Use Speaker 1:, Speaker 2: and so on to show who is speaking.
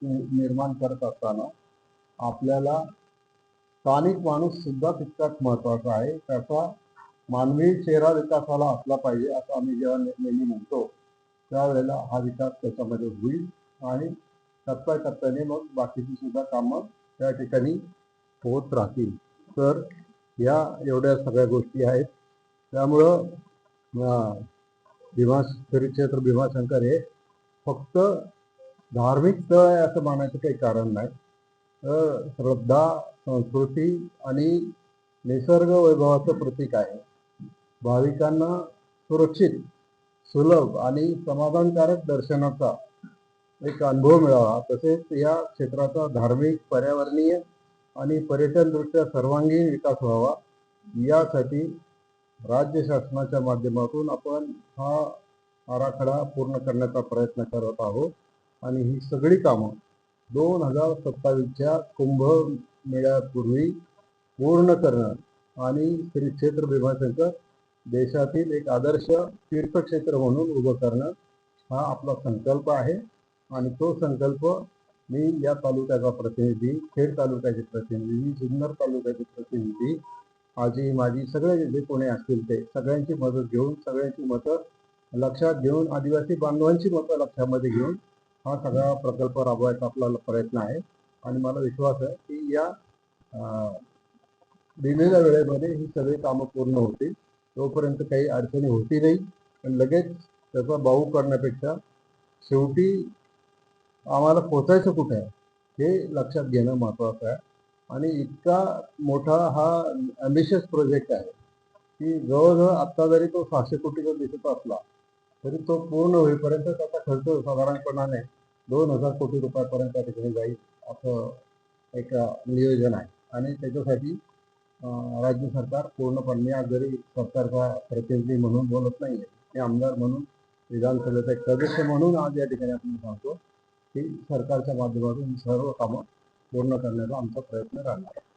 Speaker 1: निर्माण करत असताना आपल्याला स्थानिक माणूस सुद्धा तितकाच महत्वाचा आहे. त्याचा मानवी चेहरा विकासाला असला पाहिजे असं आम्ही जेव्हा नेहमी म्हणतो त्यावेळेला हा विकास त्याच्यामध्ये होईल आणि टप्प्याटप्प्याने मग बाकीची सुद्धा कामं त्या ठिकाणी होत राहतील. तर या एवढ्या सगळ्या गोष्टी आहेत. त्यामुळं श्री क्षेत्र भीमाशंकर हे फक्त धार्मिक स्थळ आहे असं मानायचं काही कारण नाही. श्रद्धा, संस्कृती आणि निसर्ग वैभवाचं प्रतीक आहे. भाविकांना सुरक्षित, सुलभ आणि समाधानकारक दर्शनाचा एक अनुभव मिळावा, तसेच या क्षेत्राचा धार्मिक, पर्यावरणीय आणि पर्यटनदृष्ट्या सर्वांगीण विकास व्हावा, यासाठी राज्य शासनाच्या माध्यमातून आपण हा आराखडा पूर्ण करण्याचा प्रयत्न करत आहोत. आणि ही सगळी कामं 2027च्या कुंभमेळ्यापूर्वी पूर्ण करणं आणि श्री क्षेत्र भीमाशंकर देशातील एक आदर्श तीर्थक्षेत्र म्हणून उभं करणं हा आपला संकल्प आहे. आणि तो संकल्प मी या तालुक्याचा प्रतिनिधी, खेड तालुक्याचे प्रतिनिधी, जुन्नर तालुक्याचे प्रतिनिधी, आजी माजी सगळे जे कोणी असतील ते सगळ्यांची मदत घेऊन, सगळ्यांची मतं लक्षात घेऊन, आदिवासी बांधवांची मतं लक्षामध्ये घेऊन हा सगळा प्रकल्प राबवायचा आपला प्रयत्न आहे. आणि मला विश्वास आहे की या दिलेल्या वेळेमध्ये ही सगळी कामं पूर्ण होतील. तोपर्यंत काही अडचणी होती नाही, पण लगेच त्याचा बाऊ करण्यापेक्षा शेवटी आम्हाला पोचायचं कुठे आहे हे लक्षात घेणं महत्त्वाचं आहे. आणि इतका मोठा हा ॲम्बिशियस प्रोजेक्ट आहे की जवळजवळ आत्ता जरी तो 600 कोटीचा दिसत असला तरी तो पूर्ण होईपर्यंत त्याचा खर्च साधारणपणाने 2000 कोटी रुपयापर्यंत त्या ठिकाणी जाईल असं एक नियोजन आहे. आणि त्याच्यासाठी राज्य सरकार पूर्णपणे, आज जरी सरकारचा प्रतिनिधी म्हणून बोलत नाही आहे, ते आमदार म्हणून, विधानसभेचा एक सदस्य म्हणून आज या ठिकाणी आपण सांगतो की सरकारच्या माध्यमातून सर्व कामं पूर्ण करण्याचा आमचा प्रयत्न राहणार आहे.